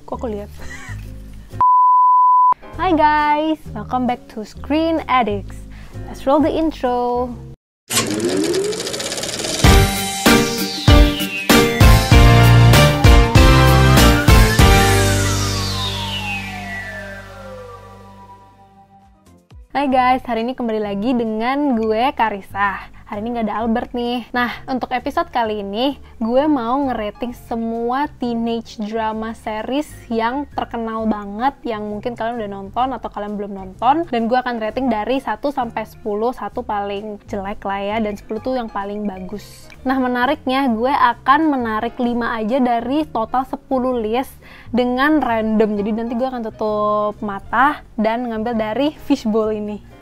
Kok aku lihat? Hi guys, welcome back to Screen Addicts. Let's roll the intro. Hai guys, hari ini kembali lagi dengan gue Karissa. Hari ini gak ada Albert nih. Nah, untuk episode kali ini, gue mau ngerating semua teenage drama series yang terkenal banget, yang mungkin kalian udah nonton atau kalian belum nonton. Dan gue akan rating dari 1 sampai 10, 1 paling jelek lah ya, dan 10 tuh yang paling bagus. Nah, menariknya gue akan menarik 5 aja dari total 10 list dengan random. Jadi nanti gue akan tutup mata dan ngambil dari fishbowl ini.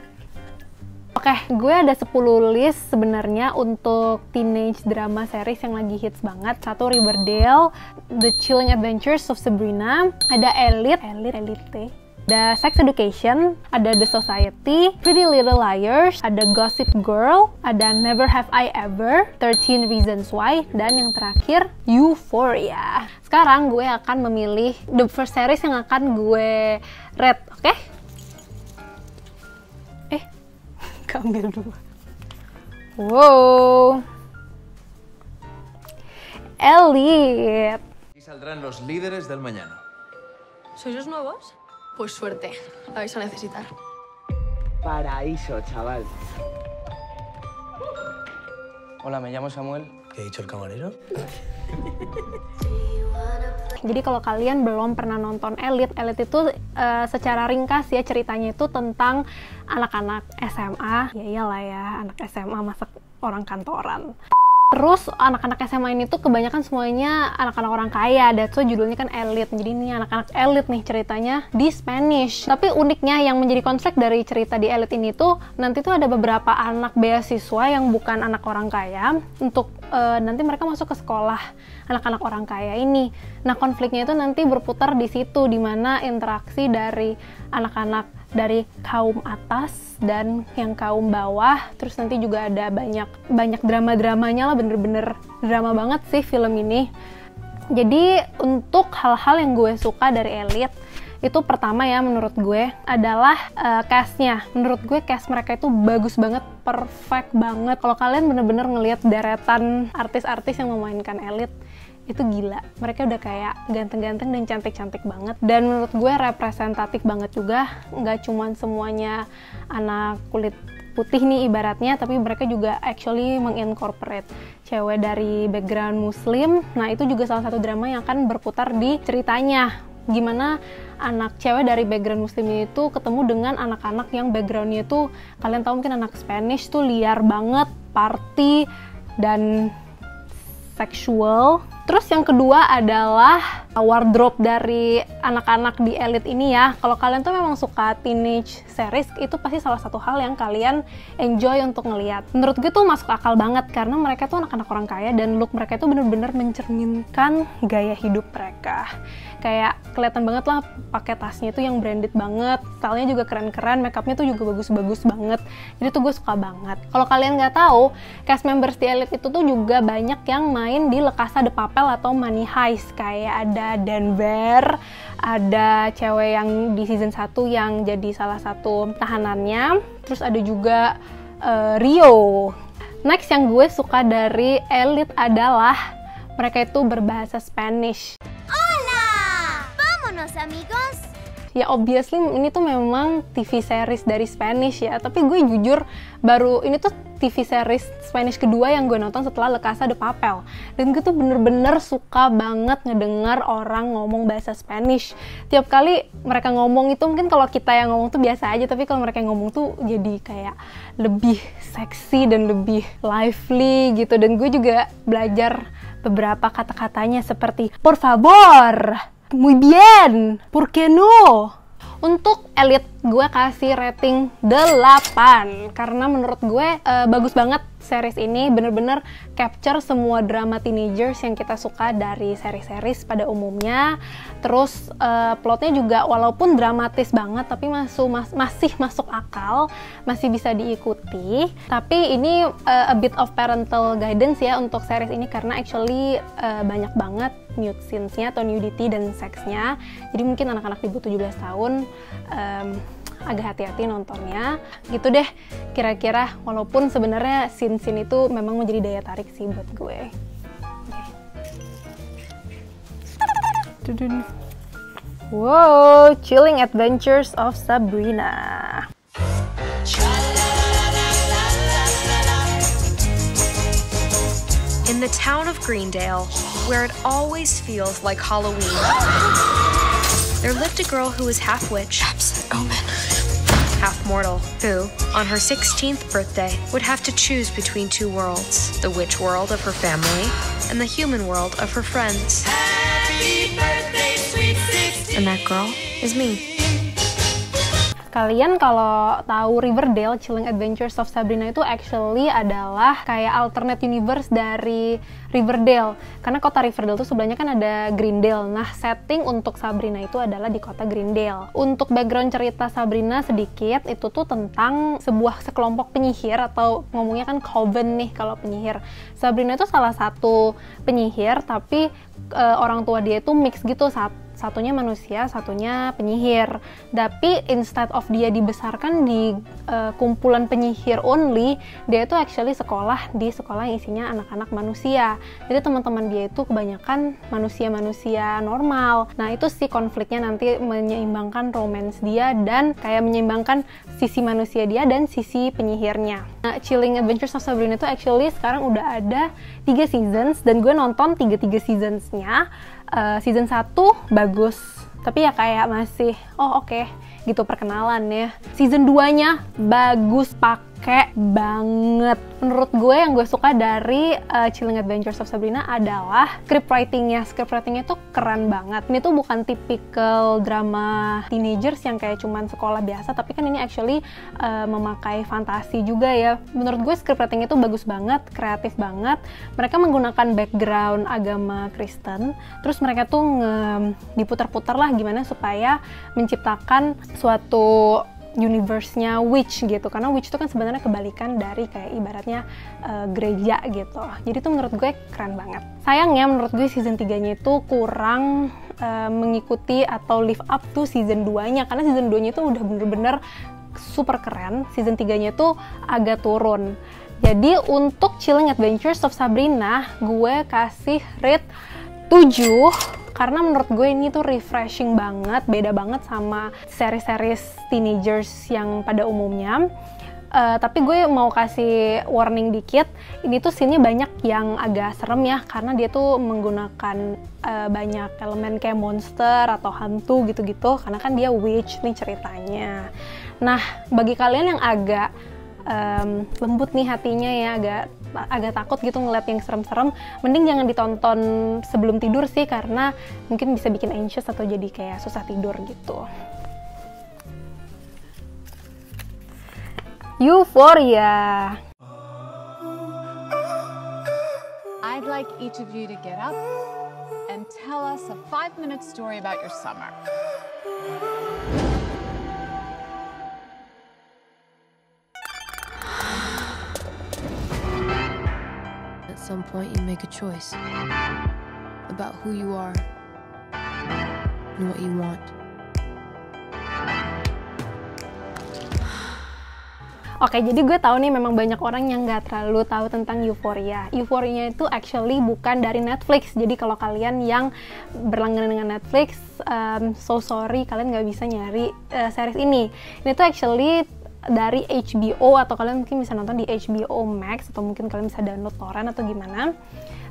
Oke, gue ada 10 list sebenarnya untuk teenage drama series yang lagi hits banget. 1 Riverdale, The Chilling Adventures of Sabrina, ada Elite, ada Sex Education, ada The Society, Pretty Little Liars, ada Gossip Girl, ada Never Have I Ever, 13 Reasons Why, dan yang terakhir Euphoria. Sekarang gue akan memilih the first series yang akan gue rate, oke? Ambil dulu. Wow. Elite. Y saldrán los líderes del mañana. ¿Sois los nuevos? Pues suerte, la vais a necesitar. Paraíso, chaval. Hola, me llamo Samuel. ¿Qué ha dicho el camarero? Jadi kalau kalian belum pernah nonton Elite itu secara ringkas ya ceritanya itu tentang anak-anak SMA. Ya iyalah ya, anak SMA masa orang kantoran. Terus anak-anak SMA ini tuh kebanyakan semuanya anak-anak orang kaya, that's why judulnya kan Elite. Jadi ini anak-anak Elite nih ceritanya di Spanish. Tapi uniknya yang menjadi konflik dari cerita di Elite ini tuh nanti tuh ada beberapa anak beasiswa yang bukan anak orang kaya untuk nanti mereka masuk ke sekolah anak-anak orang kaya ini. Nah, konfliknya itu nanti berputar di situ, dimana interaksi dari anak-anak dari kaum atas dan yang kaum bawah. Terus nanti juga ada banyak drama-dramanya lah, bener-bener drama banget sih film ini. Jadi untuk hal-hal yang gue suka dari Elite itu pertama ya menurut gue adalah cast-nya. Menurut gue cast mereka itu bagus banget, perfect banget. Kalau kalian bener-bener ngelihat deretan artis-artis yang memainkan Elite, itu gila. Mereka udah kayak ganteng-ganteng dan cantik-cantik banget. Dan menurut gue representatif banget juga. Nggak cuman semuanya anak kulit putih nih ibaratnya, tapi mereka juga actually mengincorporate cewek dari background muslim. Nah, itu juga salah satu drama yang akan berputar di ceritanya. Gimana anak cewek dari background muslim itu ketemu dengan anak-anak yang backgroundnya itu, kalian tahu mungkin anak Spanish tuh liar banget, party, dan seksual. Terus yang kedua adalah wardrobe dari anak-anak di Elite ini ya. Kalau kalian tuh memang suka teenage series, itu pasti salah satu hal yang kalian enjoy untuk ngeliat. Menurut gue tuh masuk akal banget karena mereka tuh anak-anak orang kaya dan look mereka itu bener-bener mencerminkan gaya hidup mereka. Kayak kelihatan banget lah pakai tasnya itu yang branded banget, stylenya juga keren-keren, makeupnya tuh juga bagus-bagus banget. Jadi tuh gue suka banget. Kalau kalian nggak tahu, cast members di Elite itu tuh juga banyak yang main di La Casa de Papel atau Money Heist. Kayak ada Denver, ada cewek yang di season 1 yang jadi salah satu tahanannya, terus ada juga Rio. Next yang gue suka dari Elite adalah mereka itu berbahasa Spanish. Amigos. Ya obviously ini tuh memang TV series dari Spanish ya, tapi gue jujur baru ini tuh TV series Spanish kedua yang gue nonton setelah La Casa de Papel, dan gue tuh bener-bener suka banget ngedengar orang ngomong bahasa Spanish. Tiap kali mereka ngomong itu, mungkin kalau kita yang ngomong tuh biasa aja, tapi kalau mereka ngomong tuh jadi kayak lebih seksi dan lebih lively gitu. Dan gue juga belajar beberapa kata-katanya seperti por favor, muy bien, ¿por qué no? Untuk Elite gue kasih rating 8 karena menurut gue bagus banget series ini, bener-bener capture semua drama teenagers yang kita suka dari seri-series pada umumnya. Terus plotnya juga walaupun dramatis banget tapi masih masuk akal, masih bisa diikuti. Tapi ini a bit of parental guidance ya untuk series ini karena actually banyak banget nude scenes-nya atau nudity dan seksnya. Jadi mungkin anak-anak di bawah 17 tahun agak hati-hati nontonnya. Gitu deh kira-kira, walaupun sebenarnya scene-scene itu memang menjadi daya tarik sih buat gue. Wow, Chilling Adventures of Sabrina. In the town of Greendale, where it always feels like Halloween, there lived a girl who was half witch, half mortal, who, on her 16th birthday, would have to choose between two worlds, the witch world of her family and the human world of her friends. And that girl is me. Kalian kalau tahu Riverdale, Chilling Adventures of Sabrina itu actually adalah kayak alternate universe dari Riverdale. Karena kota Riverdale itu sebelahnya kan ada Greendale. Nah, setting untuk Sabrina itu adalah di kota Greendale. Untuk background cerita Sabrina sedikit, itu tuh tentang sekelompok penyihir, atau ngomongnya kan coven nih kalau penyihir. Sabrina itu salah satu penyihir, tapi orang tua dia itu mix gitu, satunya manusia, satunya penyihir. Tapi instead of dia dibesarkan di kumpulan penyihir only, dia itu actually sekolah di sekolah yang isinya anak-anak manusia. Jadi teman-teman dia itu kebanyakan manusia-manusia normal. Nah itu sih konfliknya nanti menyeimbangkan romance dia dan kayak menyeimbangkan sisi manusia dia dan sisi penyihirnya. Nah, Chilling Adventures of Sabrina itu actually sekarang udah ada 3 seasons dan gue nonton 3 seasonsnya. Season 1 bagus, tapi ya kayak masih oke, gitu perkenalan ya. Season 2-nya bagus, pakai banget. Menurut gue yang gue suka dari Chilling Adventures of Sabrina adalah script writing-nya. Script writing-nya tuh keren banget. Ini tuh bukan tipikal drama teenagers yang kayak cuman sekolah biasa, tapi kan ini actually memakai fantasi juga ya. Menurut gue script writing-nya tuh bagus banget, kreatif banget. Mereka menggunakan background agama Kristen, terus mereka tuh diputar-putar lah gimana supaya menciptakan suatu universe-nya witch gitu, karena witch itu kan sebenarnya kebalikan dari kayak ibaratnya gereja gitu. Jadi tuh menurut gue keren banget. Sayangnya menurut gue season 3-nya itu kurang mengikuti atau live up to season 2-nya, karena season 2-nya itu udah bener-bener super keren. Season 3-nya itu agak turun. Jadi untuk Chilling Adventures of Sabrina, gue kasih rate 7 karena menurut gue ini tuh refreshing banget, beda banget sama series-series teenagers yang pada umumnya. Tapi gue mau kasih warning dikit, ini tuh scene-nya banyak yang agak serem ya, karena dia tuh menggunakan banyak elemen kayak monster atau hantu gitu-gitu, karena kan dia witch nih ceritanya. Nah, bagi kalian yang agak lembut nih hatinya ya, agak takut gitu ngeliat yang serem-serem, mending jangan ditonton sebelum tidur sih, karena mungkin bisa bikin anxious atau jadi kayak susah tidur gitu. Euphoria. I'd like each of you to get up and tell us a 5-minute story about your summer. At some point you make a choice about who you are and what you want. Oke, jadi gue tahu nih memang banyak orang yang nggak terlalu tahu tentang Euphoria. Euphoria itu actually bukan dari Netflix. Jadi kalau kalian yang berlangganan dengan Netflix, so sorry kalian nggak bisa nyari series ini. Ini tuh actually dari HBO, atau kalian mungkin bisa nonton di HBO Max, atau mungkin kalian bisa download torrent atau gimana.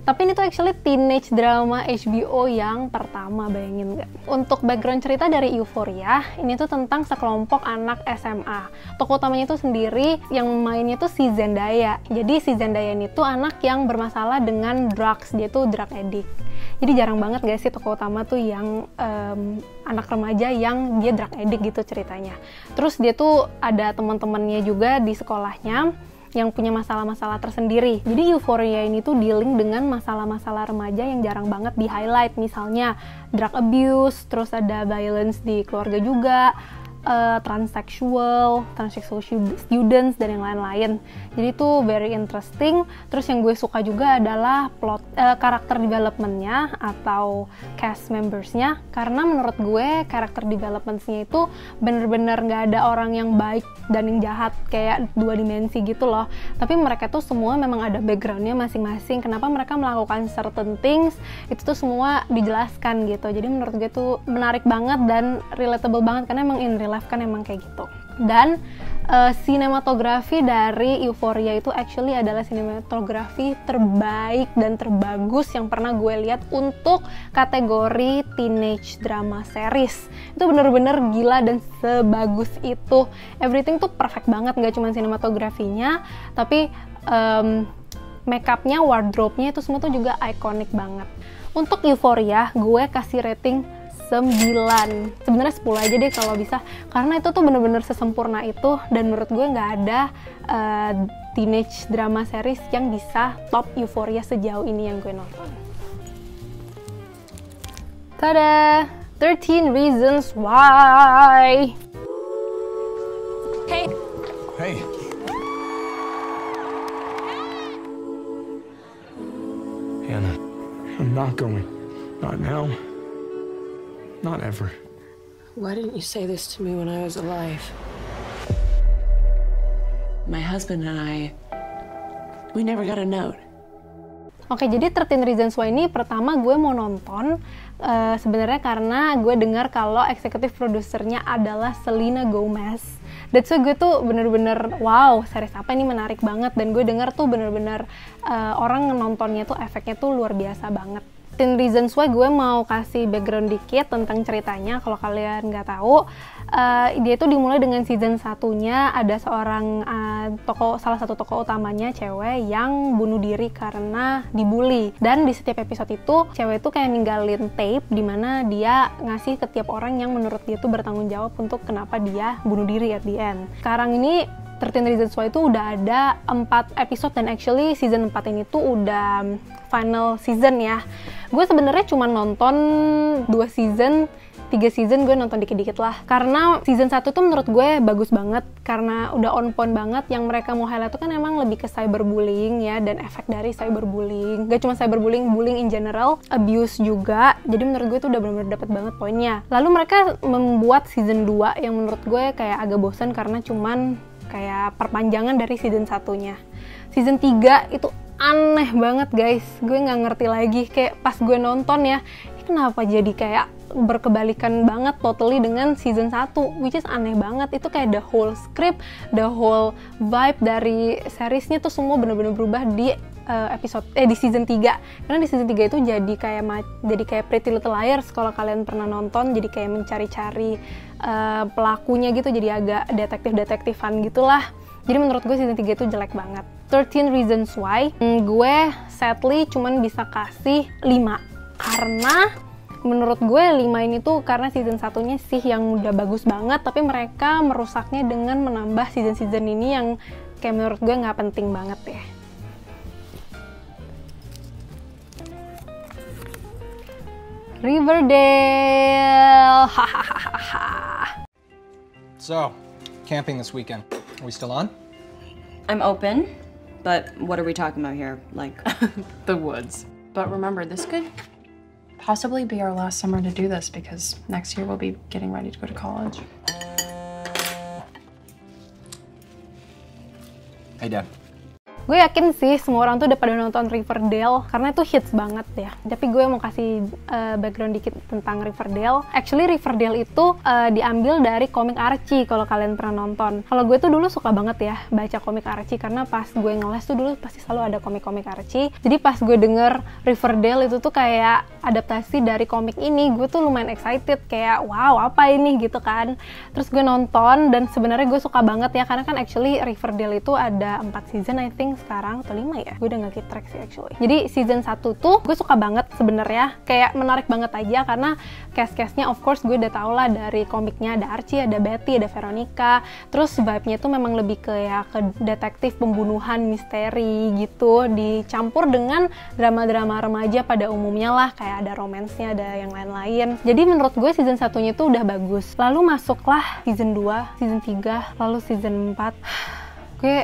Tapi ini tuh actually teenage drama HBO yang pertama, bayangin nggak? Untuk background cerita dari Euphoria, ini tuh tentang sekelompok anak SMA. Tokoh utamanya itu sendiri, yang mainnya tuh si Zendaya. Jadi si Zendaya ini tuh anak yang bermasalah dengan drugs, dia tuh drug addict. Jadi jarang banget gak sih tokoh utama tuh yang anak remaja yang dia drug addict gitu ceritanya. Terus dia tuh ada teman-temannya juga di sekolahnya yang punya masalah-masalah tersendiri. Jadi Euphoria ini tuh dealing dengan masalah-masalah remaja yang jarang banget di highlight, misalnya drug abuse, terus ada violence di keluarga juga, transsexual students dan yang lain-lain. Jadi itu very interesting. Terus yang gue suka juga adalah karakter development-nya atau cast members-nya, karena menurut gue karakter development-nya itu bener-bener nggak ada orang yang baik dan yang jahat kayak dua dimensi gitu loh. Tapi mereka tuh semua memang ada background-nya masing-masing. Kenapa mereka melakukan certain things, itu tuh semua dijelaskan gitu. Jadi menurut gue tuh menarik banget dan relatable banget, karena emang in real life kan emang kayak gitu. Dan sinematografi dari Euphoria itu actually adalah sinematografi terbaik dan terbagus yang pernah gue lihat untuk kategori teenage drama series. Itu bener-bener gila dan sebagus itu. Everything tuh perfect banget, gak cuma sinematografinya, tapi makeupnya, wardrobe-nya itu semua tuh juga iconic banget. Untuk Euphoria, gue kasih rating 9. Sebenarnya 10 aja deh kalau bisa, karena itu tuh bener-bener sesempurna itu, dan menurut gue nggak ada teenage drama series yang bisa top Euphoria sejauh ini yang gue nonton. Tada! 13 Reasons Why. Hey. Hey. Hannah, I'm not going. Not now. Not ever. Why didn't you say this to me when I was alive? My husband and we never got a note. Oke, jadi 13 Reasons Why ini pertama gue mau nonton sebenarnya karena gue dengar kalau eksekutif produsernya adalah Selena Gomez. That's why gue tuh bener-bener wow, series apa ini menarik banget, dan gue dengar tuh bener-bener orang nontonnya tuh efeknya tuh luar biasa banget. 13 Reasons Why gue mau kasih background dikit tentang ceritanya. Kalau kalian nggak tahu, dia itu dimulai dengan season 1-nya ada seorang salah satu tokoh utamanya cewek yang bunuh diri karena dibully. Dan di setiap episode itu cewek itu kayak ninggalin tape dimana dia ngasih ke tiap orang yang menurut dia tuh bertanggung jawab untuk kenapa dia bunuh diri at the end. Sekarang ini 13 Reasons Why itu udah ada 4 episode, dan actually season 4 ini tuh udah final season ya. Gue sebenarnya cuma nonton 2 season, 3 season gue nonton dikit-dikit lah. Karena season 1 tuh menurut gue bagus banget, karena udah on point banget. Yang mereka mau highlight tuh kan emang lebih ke cyberbullying ya, dan efek dari cyberbullying. Gak cuma cyberbullying, bullying in general, abuse juga. Jadi menurut gue tuh udah bener-bener dapet banget poinnya. Lalu mereka membuat season 2 yang menurut gue kayak agak bosan karena cuman kayak perpanjangan dari season 1-nya. Season 3 itu aneh banget guys, gue nggak ngerti lagi. Kayak pas gue nonton ya, kenapa jadi kayak berkebalikan banget totally dengan season 1, which is aneh banget. Itu kayak the whole script, the whole vibe dari seriesnya tuh semua bener-bener berubah di di season 3. Karena di season 3 itu jadi kayak Pretty Little Liars kalau kalian pernah nonton. Jadi kayak mencari-cari pelakunya gitu, jadi agak detektif-detektifan gitulah. Jadi menurut gue season 3 itu jelek banget. 13 Reasons Why, gue sadly cuman bisa kasih 5. Karena menurut gue 5 ini tuh karena season 1-nya sih yang udah bagus banget, tapi mereka merusaknya dengan menambah season-season ini yang kayak menurut gue nggak penting banget ya. Riverdale. So, camping this weekend. Are we still on? I'm open, but what are we talking about here? Like The woods. But remember, this could possibly be our last summer to do this because next year we'll be getting ready to go to college. Hey, Dad. Gue yakin sih semua orang tuh udah pada nonton Riverdale karena itu hits banget ya. Tapi gue mau kasih background dikit tentang Riverdale. Actually Riverdale itu diambil dari komik Archie kalau kalian pernah nonton. Kalau gue tuh dulu suka banget ya baca komik Archie karena pas gue ngeles tuh dulu pasti selalu ada komik-komik Archie. Jadi pas gue denger Riverdale itu tuh kayak adaptasi dari komik ini, gue tuh lumayan excited kayak wow apa ini gitu kan. Terus gue nonton dan sebenarnya gue suka banget ya karena kan actually Riverdale itu ada 4 season I think sekarang, atau 5 ya? Gue udah nggak keep track sih actually. Jadi season 1 tuh gue suka banget sebenarnya, kayak menarik banget aja karena cast-castnya of course gue udah tau lah dari komiknya, ada Archie, ada Betty, ada Veronica. Terus vibe-nya tuh memang lebih ke detektif, pembunuhan, misteri gitu, dicampur dengan drama-drama remaja pada umumnya lah, kayak ada romance-nya, ada yang lain-lain. Jadi menurut gue season 1-nya tuh udah bagus. Lalu masuklah season 2, season 3, lalu season 4.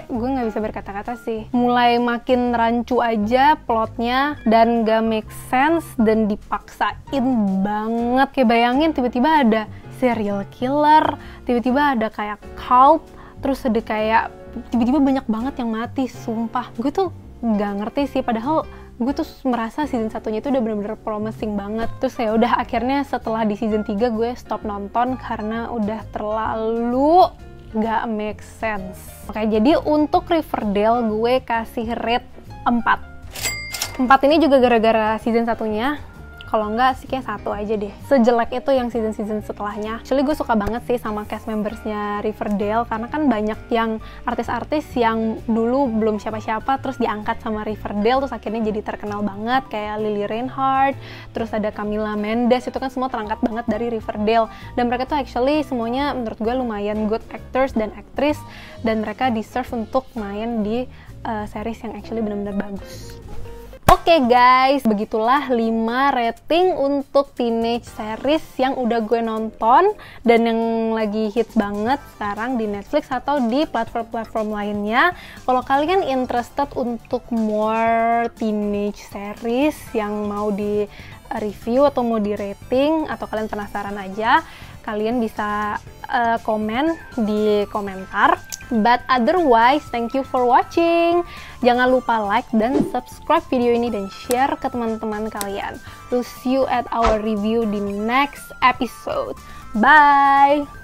Gue nggak bisa berkata-kata sih. Mulai makin rancu aja plotnya dan gak make sense dan dipaksain banget. Kayak bayangin tiba-tiba ada serial killer, tiba-tiba ada kayak cult, terus ada kayak tiba-tiba banyak banget yang mati, sumpah. Gue tuh nggak ngerti sih, padahal gue tuh merasa season 1-nya itu udah bener-bener promising banget. Terus ya udah akhirnya setelah di season 3 gue stop nonton karena udah terlalu gak make sense. Oke, jadi untuk Riverdale gue kasih rate 4. 4 ini juga gara-gara season 1-nya. Kalau enggak sih kayak 1 aja deh. Sejelek itu yang season-season setelahnya. Actually gue suka banget sih sama cast membersnya Riverdale, karena kan banyak yang artis-artis yang dulu belum siapa-siapa terus diangkat sama Riverdale terus akhirnya jadi terkenal banget, kayak Lily Reinhardt, terus ada Camila Mendes, itu kan semua terangkat banget dari Riverdale. Dan mereka tuh actually semuanya menurut gue lumayan good actors dan aktris, dan mereka deserve untuk main di series yang actually benar-benar bagus. Oke guys, begitulah 5 rating untuk teenage series yang udah gue nonton dan yang lagi hits banget sekarang di Netflix atau di platform-platform lainnya. Kalau kalian interested untuk more teenage series yang mau di review atau mau di rating, atau kalian penasaran aja, kalian bisa komen di komentar. But otherwise, thank you for watching. Jangan lupa like dan subscribe video ini dan share ke teman-teman kalian. We'll see you at our review di next episode. Bye!